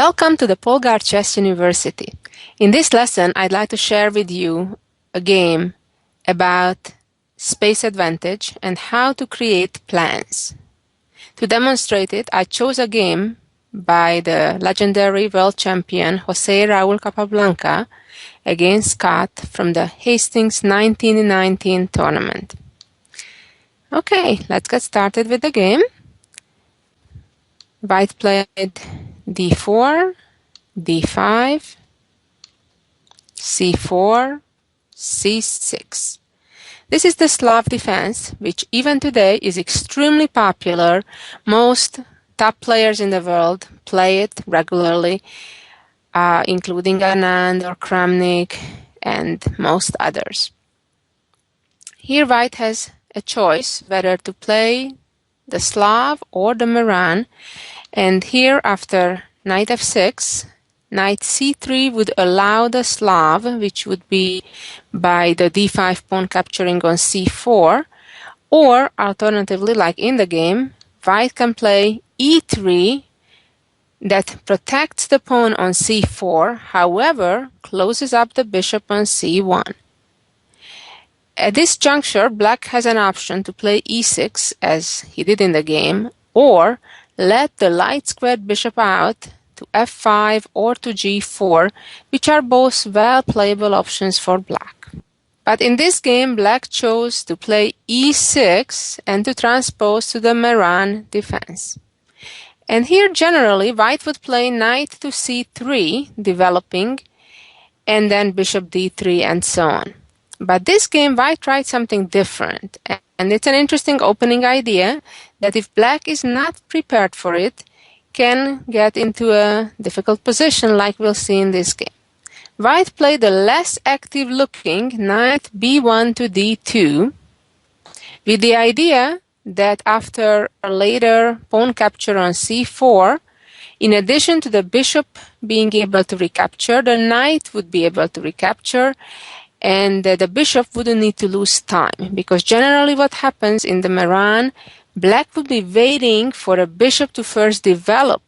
Welcome to the Polgar Chess University. In this lesson, I'd like to share with you a game about space advantage and how to create plans. To demonstrate it, I chose a game by the legendary world champion Jose Raul Capablanca against Scott from the Hastings 1919 tournament. Okay, let's get started with the game. White played d4, d5, c4, c6. This is the Slav defense, which even today is extremely popular. Most top players in the world play it regularly, including Anand or Kramnik and most others. Here White has a choice whether to play the Slav or the Maran, and here after knight f6, knight c3 would allow the Slav, which would be by the d5 pawn capturing on c4, or alternatively, like in the game, White can play e3 that protects the pawn on c4, however, closes up the bishop on c1. At this juncture, Black has an option to play e6, as he did in the game, or let the light squared bishop out to f5 or to g4, which are both well-playable options for Black. But in this game, Black chose to play e6 and to transpose to the Maran defense. And here, generally, White would play knight to c3, developing, and then bishop d3 and so on. But this game, White tried something different, and it's an interesting opening idea that if Black is not prepared for it, can get into a difficult position like we'll see in this game. White played the less active looking knight b1 to d2 with the idea that after a later pawn capture on c4, in addition to the bishop being able to recapture, the knight would be able to recapture, and the bishop wouldn't need to lose time, because generally what happens in the Maran, Black would be waiting for a bishop to first develop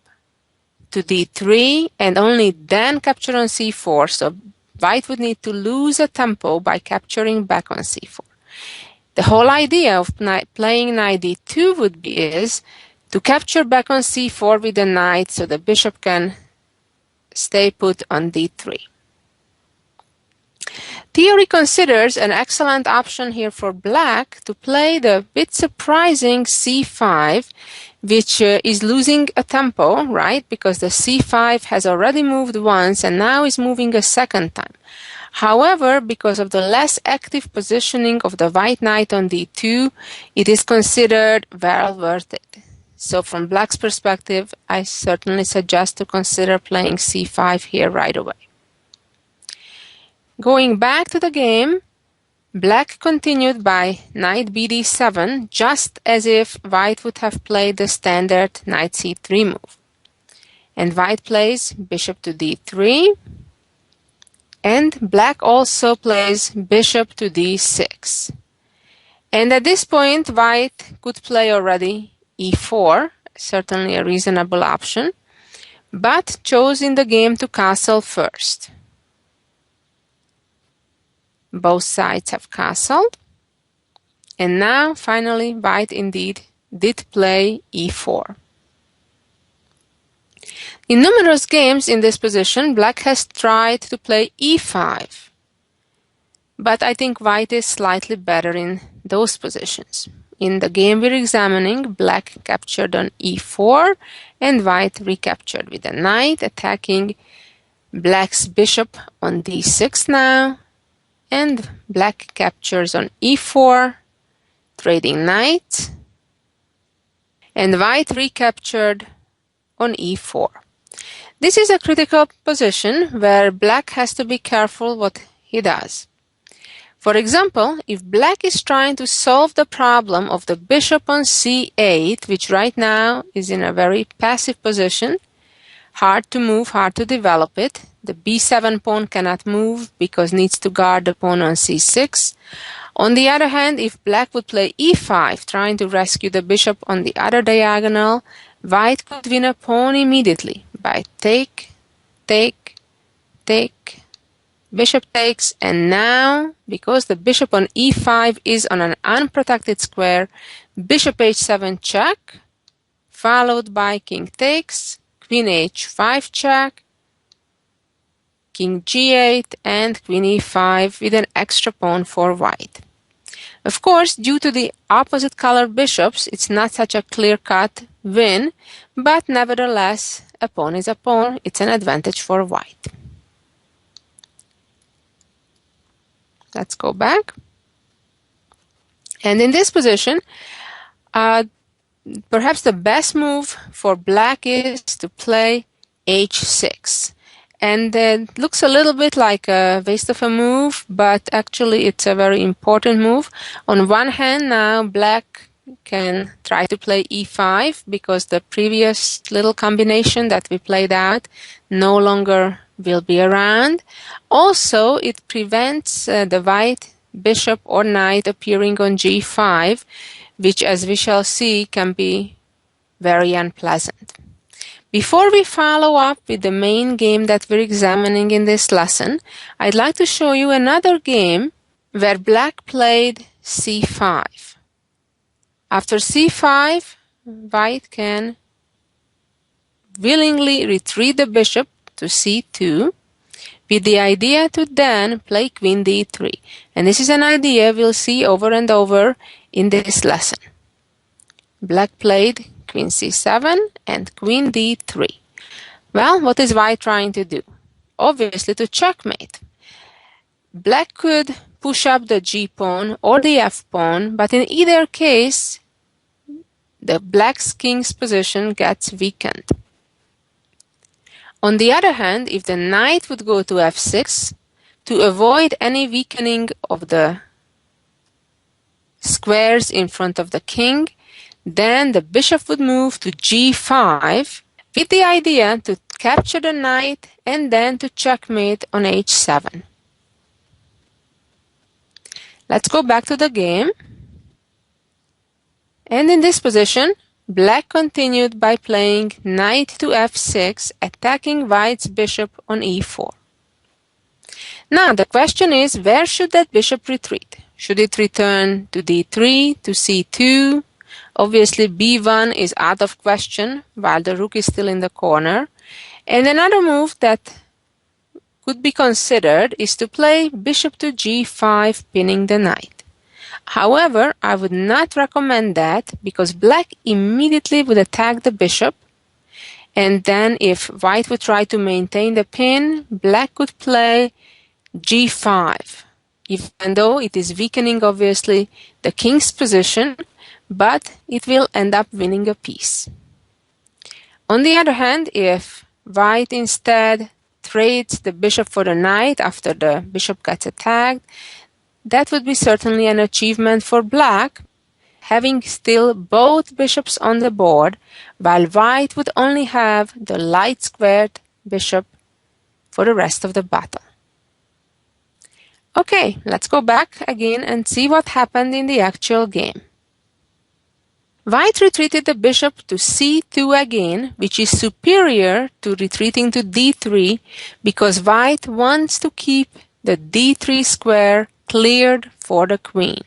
to d3 and only then capture on c4, so White would need to lose a tempo by capturing back on c4. The whole idea of playing knight d2 is to capture back on c4 with the knight so the bishop can stay put on d3. Theory considers an excellent option here for Black to play the bit surprising c5, which is losing a tempo, right? Because the c5 has already moved once and now is moving a second time. However, because of the less active positioning of the white knight on d2, it is considered well worth it. So from Black's perspective, I certainly suggest to consider playing c5 here right away. Going back to the game, Black continued by knight bd7, just as if White would have played the standard knight c3 move. And White plays bishop to d3, and Black also plays bishop to d6. And at this point, White could play already e4, certainly a reasonable option, but chose in the game to castle first. Both sides have castled, and now finally White indeed did play e4. In numerous games in this position, Black has tried to play e5, but I think White is slightly better in those positions. In the game we're examining, Black captured on e4 and White recaptured with a knight, attacking Black's bishop on d6 now, and Black captures on e4, trading knights, and White recaptured on e4. This is a critical position where Black has to be careful what he does. For example, if Black is trying to solve the problem of the bishop on c8, which right now is in a very passive position, hard to move, hard to develop it. The b7 pawn cannot move because needs to guard the pawn on c6. On the other hand, if Black would play e5, trying to rescue the bishop on the other diagonal, White could win a pawn immediately by take, take, take, bishop takes, and now, because the bishop on e5 is on an unprotected square, bishop h7 check, followed by king takes, queen h5 check, king g8, and queen e5 with an extra pawn for white. Of course, due to the opposite color bishops, it's not such a clear-cut win, but nevertheless, a pawn is a pawn. It's an advantage for white. Let's go back. And in this position, perhaps the best move for black is to play h6. And it looks a little bit like a waste of a move, but actually it's a very important move. On one hand, now black can try to play e5 because the previous little combination that we played out no longer will be around. Also, it prevents the white bishop or knight appearing on g5, which, as we shall see, can be very unpleasant. Before we follow up with the main game that we're examining in this lesson, I'd like to show you another game where black played c5. After c5, white can willingly retreat the bishop to c2 with the idea to then play queen d3. And this is an idea we'll see over and over in this lesson. Black played queen c7 and queen d3. Well, what is white trying to do? Obviously to checkmate. Black could push up the g-pawn or the f-pawn, but in either case, the black's king's position gets weakened. On the other hand, if the knight would go to f6, to avoid any weakening of the squares in front of the king, then the bishop would move to g5 with the idea to capture the knight and then to checkmate on h7. Let's go back to the game. And in this position, black continued by playing knight to f6, attacking white's bishop on e4. Now the question is, where should that bishop retreat? Should it return to d3, to c2? Obviously b1 is out of question while the rook is still in the corner. And another move that could be considered is to play bishop to g5, pinning the knight. However, I would not recommend that because black immediately would attack the bishop, and then if white would try to maintain the pin, black could play g5, even though it is weakening obviously the king's position, but it will end up winning a piece. On the other hand, if white instead trades the bishop for the knight after the bishop gets attacked, that would be certainly an achievement for black, having still both bishops on the board, while white would only have the light squared bishop for the rest of the battle. Okay, let's go back again and see what happened in the actual game. White retreated the bishop to c2 again, which is superior to retreating to d3 because white wants to keep the d3 square cleared for the queen.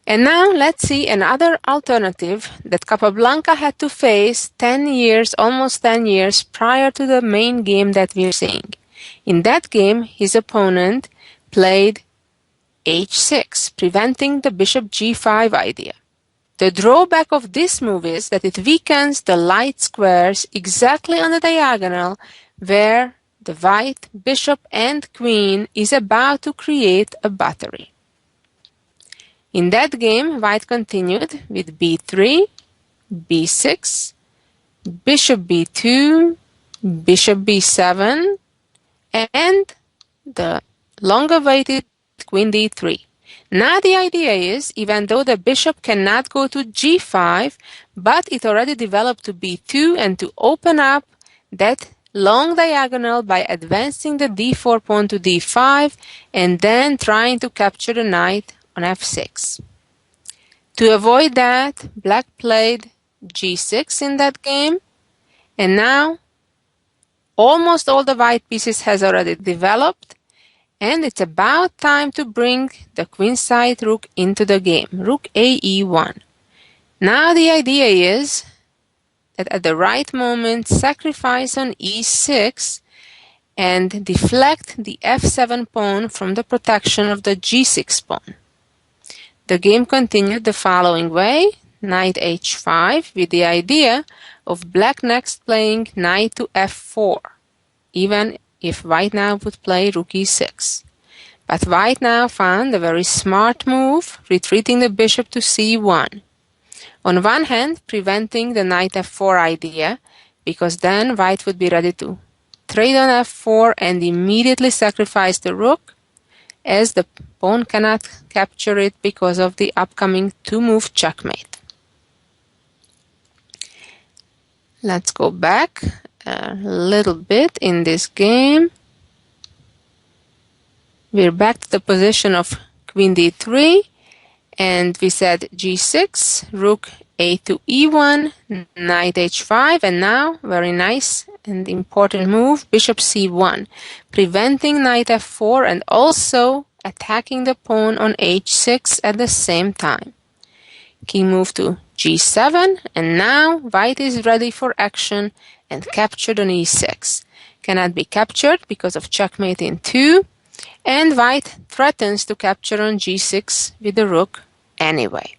And now let's see another alternative that Capablanca had to face almost 10 years prior to the main game that we're seeing. In that game, his opponent played h6, preventing the bishop g5 idea. The drawback of this move is that it weakens the light squares exactly on the diagonal where the white bishop and queen is about to create a battery. In that game, white continued with b3, b6, bishop b2, bishop b7, and the long-awaited queen d3. Now the idea is, even though the bishop cannot go to g5, but it already developed to b2, and to open up that long diagonal by advancing the d4 pawn to d5 and then trying to capture the knight on f6. To avoid that, black played g6 in that game. And now almost all the white pieces has already developed, and it's about time to bring the queenside rook into the game. Rook a e1. Now the idea is that at the right moment, sacrifice on e6 and deflect the f7 pawn from the protection of the g6 pawn. The game continued the following way: knight h5, with the idea of black next playing knight to f4, even if white now would play rook e6. But white now found a very smart move, retreating the bishop to c1. On one hand, preventing the knight f4 idea, because then white would be ready to trade on f4 and immediately sacrifice the rook, as the pawn cannot capture it because of the upcoming two-move checkmate. Let's go back a little bit in this game. We're back to the position of queen d3, and we said g6, rook a to e1, knight h5, and now, very nice and important move, bishop c1, preventing knight f4 and also attacking the pawn on h6 at the same time. King move to g7, and now white is ready for action and captured on e6. Cannot be captured because of checkmate in 2, and white threatens to capture on g6 with the rook anyway.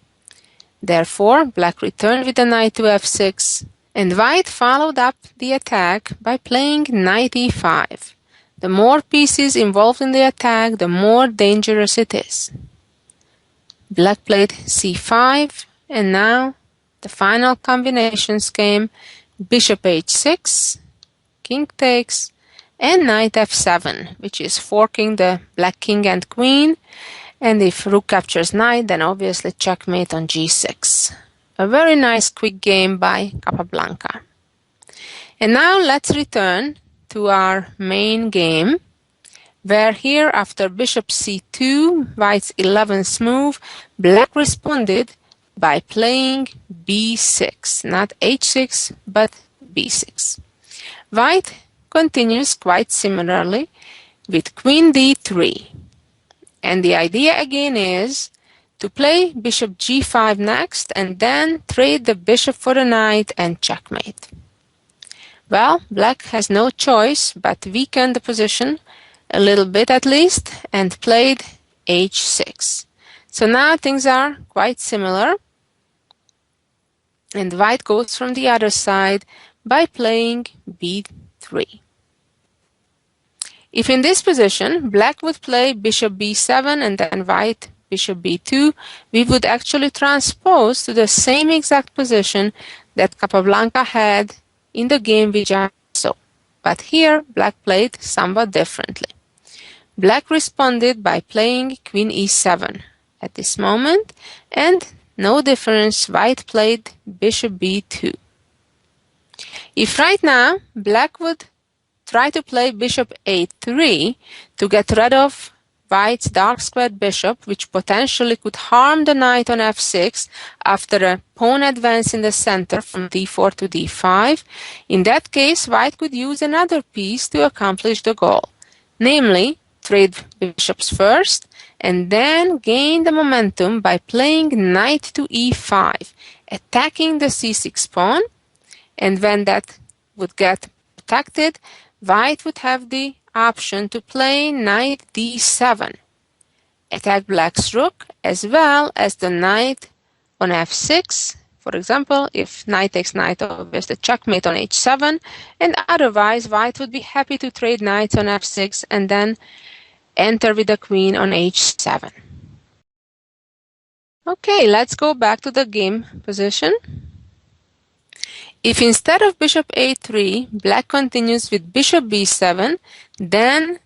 Therefore, black returned with the knight to f6, and white followed up the attack by playing knight e5. The more pieces involved in the attack, the more dangerous it is. Black played c5, and now the final combinations came: bishop h6, king takes, and knight f7, which is forking the black king and queen. And if rook captures knight, then obviously checkmate on g6. A very nice quick game by Capablanca. And now let's return to our main game, where here after bishop c2, white's 11th move, black responded by playing b6, not h6, but b6. White continues quite similarly with queen d3. And the idea again is to play bishop g5 next and then trade the bishop for the knight and checkmate. Well, black has no choice but weaken the position a little bit at least and played h6. So now things are quite similar, and white goes from the other side by playing b3. If in this position black would play bishop b7 and then white bishop b2, we would actually transpose to the same exact position that Capablanca had in the game we just saw. But here black played somewhat differently. Black responded by playing queen e7 at this moment, and no difference, white played bishop b2. If right now black would try to play bishop a3 to get rid of white's dark squared bishop, which potentially could harm the knight on f6 after a pawn advance in the center from d4 to d5, in that case white could use another piece to accomplish the goal, namely trade bishops first and then gain the momentum by playing knight to e5, attacking the c6 pawn, and when that would get protected, white would have the option to play knight d7, attack black's rook, as well as the knight on f6. For example, if knight takes knight, obviously checkmate on h7, and otherwise white would be happy to trade knights on f6 and then enter with the queen on h7. Okay, let's go back to the game position. If instead of bishop a3, black continues with bishop b7, then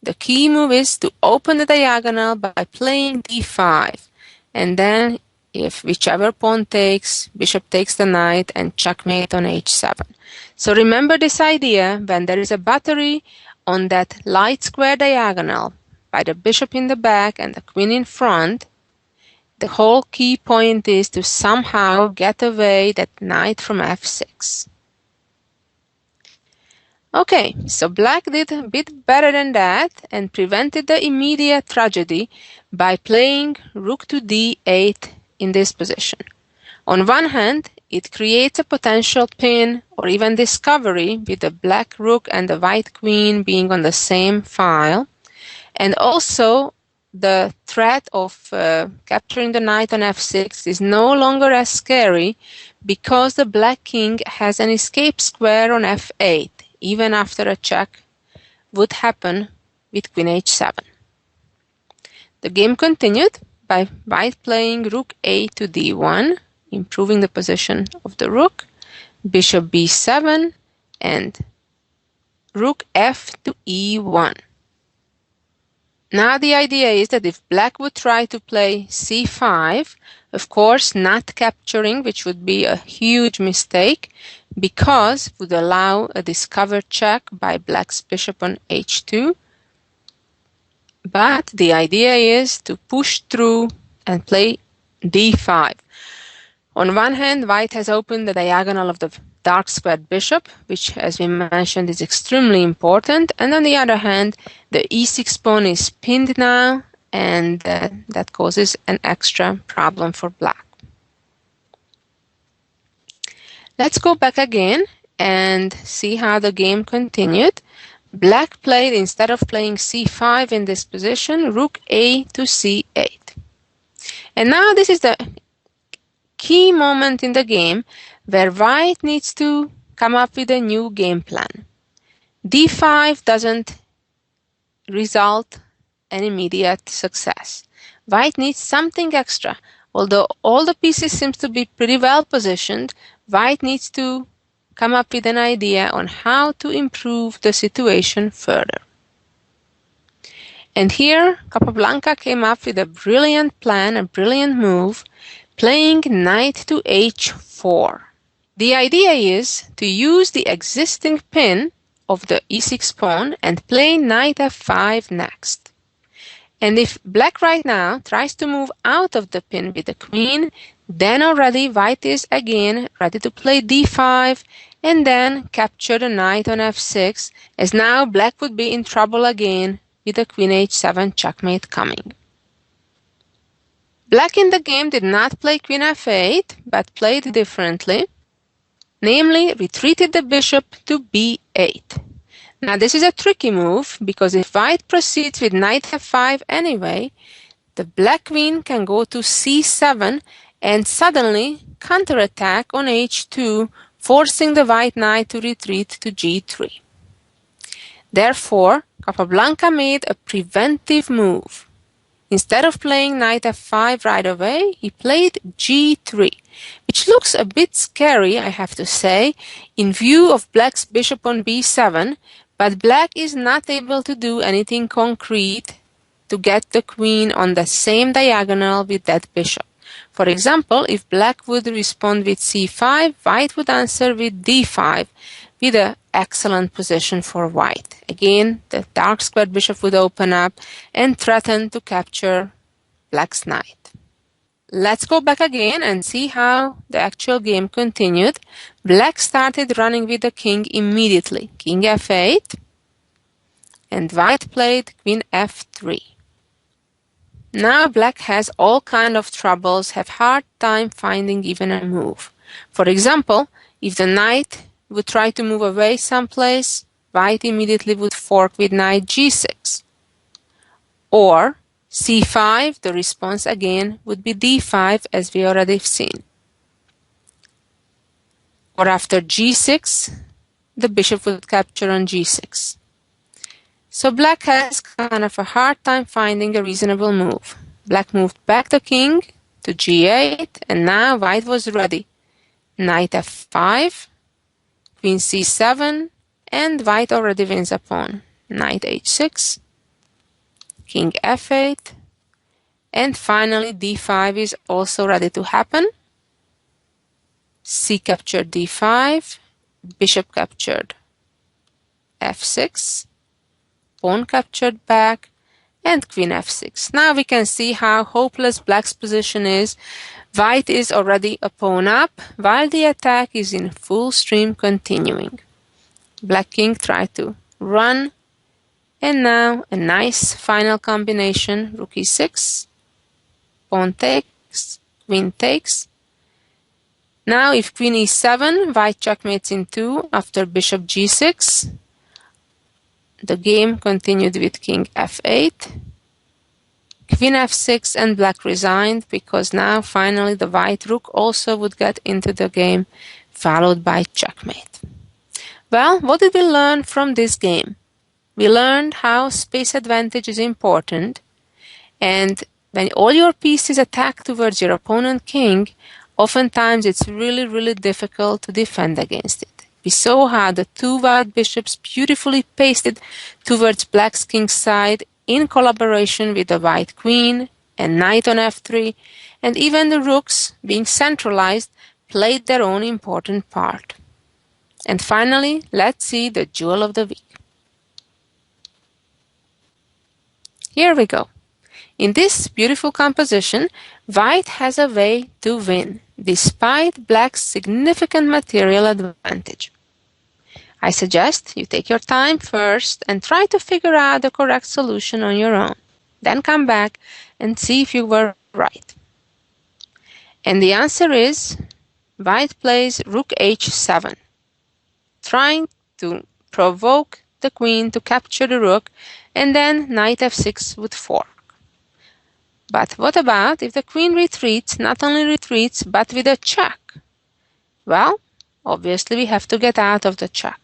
the key move is to open the diagonal by playing d5. And then, if whichever pawn takes, bishop takes the knight and checkmate on h7. So remember this idea: when there is a battery on that light square diagonal by the bishop in the back and the queen in front, The whole key point is to somehow get away that knight from f6. Okay, so black did a bit better than that and prevented the immediate tragedy by playing rook to d8 in this position. On one hand, it creates a potential pin or even discovery with the black rook and the white queen being on the same file, and also the threat of capturing the knight on f6 is no longer as scary because the black king has an escape square on f8, even after a check would happen with queen h7. The game continued by white playing rook a to d1, improving the position of the rook, bishop b7, and rook f to e1. Now the idea is that if black would try to play c5, of course not capturing, which would be a huge mistake, because it would allow a discovered check by black's bishop on h2. But the idea is to push through and play d5. On one hand, white has opened the diagonal of the dark squared bishop, which, as we mentioned, is extremely important. And on the other hand, the e6 pawn is pinned now, and that causes an extra problem for black. Let's go back again and see how the game continued. Black played, instead of playing c5 in this position, rook a to c8. And now this is the key moment in the game where white needs to come up with a new game plan. d5 doesn't result in immediate success. White needs something extra. Although all the pieces seem to be pretty well positioned, white needs to come up with an idea on how to improve the situation further. And here Capablanca came up with a brilliant plan, a brilliant move, playing knight to h4. The idea is to use the existing pin of the e6 pawn and play knight f5 next. And if black right now tries to move out of the pin with the queen, then already white is again ready to play d5 and then capture the knight on f6, as now black would be in trouble again with the queen h7 checkmate coming. Black in the game did not play queen f8, but played differently, namely retreated the bishop to b8. Now this is a tricky move, because if white proceeds with knight f5 anyway, the black queen can go to c7 and suddenly counterattack on h2, forcing the white knight to retreat to g3. Therefore, Capablanca made a preventive move. Instead of playing knight f5 right away, he played g3, which looks a bit scary, I have to say, in view of black's bishop on b7, but black is not able to do anything concrete to get the queen on the same diagonal with that bishop. For example, if black would respond with c5, white would answer with d5, with an excellent position for white. Again, the dark squared bishop would open up and threaten to capture black's knight. Let's go back again and see how the actual game continued. Black started running with the king immediately, king f8, and white played queen f3. Now black has all kind of troubles, have hard time finding even a move. For example, if the knight would try to move away someplace, white immediately would fork with knight g6. Or c5, the response again would be d5, as we already have seen. Or after g6, the bishop would capture on g6. So black has kind of a hard time finding a reasonable move. Black moved back the king to g8, and now white was ready. Knight f5, queen c7, and white already wins a pawn. Knight h6, king f8, and finally d5 is also ready to happen. C captured d5, bishop captured f6, pawn captured back, and queen f6. Now we can see how hopeless black's position is. White is already a pawn up, while the attack is in full stream continuing. Black king tried to run, and now a nice final combination. Rook e6, pawn takes, queen takes. Now if queen e7, white checkmates in 2 after bishop g6. The game continued with king f8, queen f6, and black resigned because now finally the white rook also would get into the game, followed by checkmate. Well, what did we learn from this game? We learned how space advantage is important, and when all your pieces attack towards your opponent king, oftentimes it's really difficult to defend against it. We saw how the two white bishops beautifully pasted towards black's king's side in collaboration with the white queen and knight on f3, and even the rooks, being centralized, played their own important part. And finally, let's see the jewel of the week. Here we go. In this beautiful composition, white has a way to win, despite black's significant material advantage. I suggest you take your time first and try to figure out the correct solution on your own. Then come back and see if you were right. And the answer is, white plays rook h7, trying to provoke the queen to capture the rook, and then knight f6 would fork. But what about if the queen retreats, not only retreats, but with a check? Well, obviously we have to get out of the check.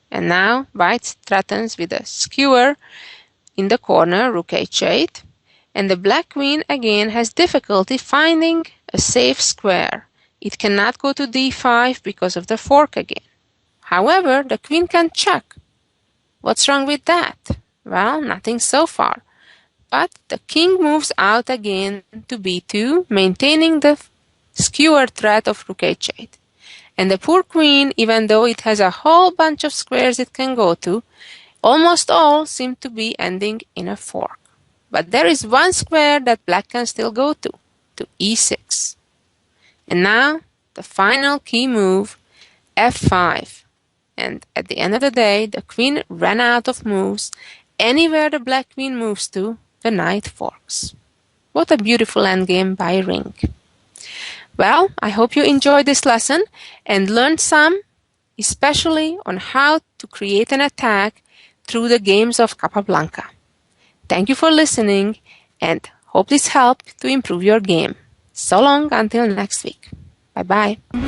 And now white threatens with a skewer in the corner, rook h8, and the black queen again has difficulty finding a safe square. It cannot go to d5 because of the fork again. However, the queen can check. What's wrong with that? Well, nothing so far. But the king moves out again to b2, maintaining the skewer threat of rook h8. And the poor queen, even though it has a whole bunch of squares it can go to, almost all seem to be ending in a fork. But there is one square that black can still go to e6. And now, the final key move, f5. And at the end of the day, the queen ran out of moves. Anywhere the black queen moves to, the knight forks. What a beautiful endgame by Ring. Well, I hope you enjoyed this lesson and learned some, especially on how to create an attack through the games of Capablanca. Thank you for listening and hope this helped to improve your game. So long until next week. Bye-bye.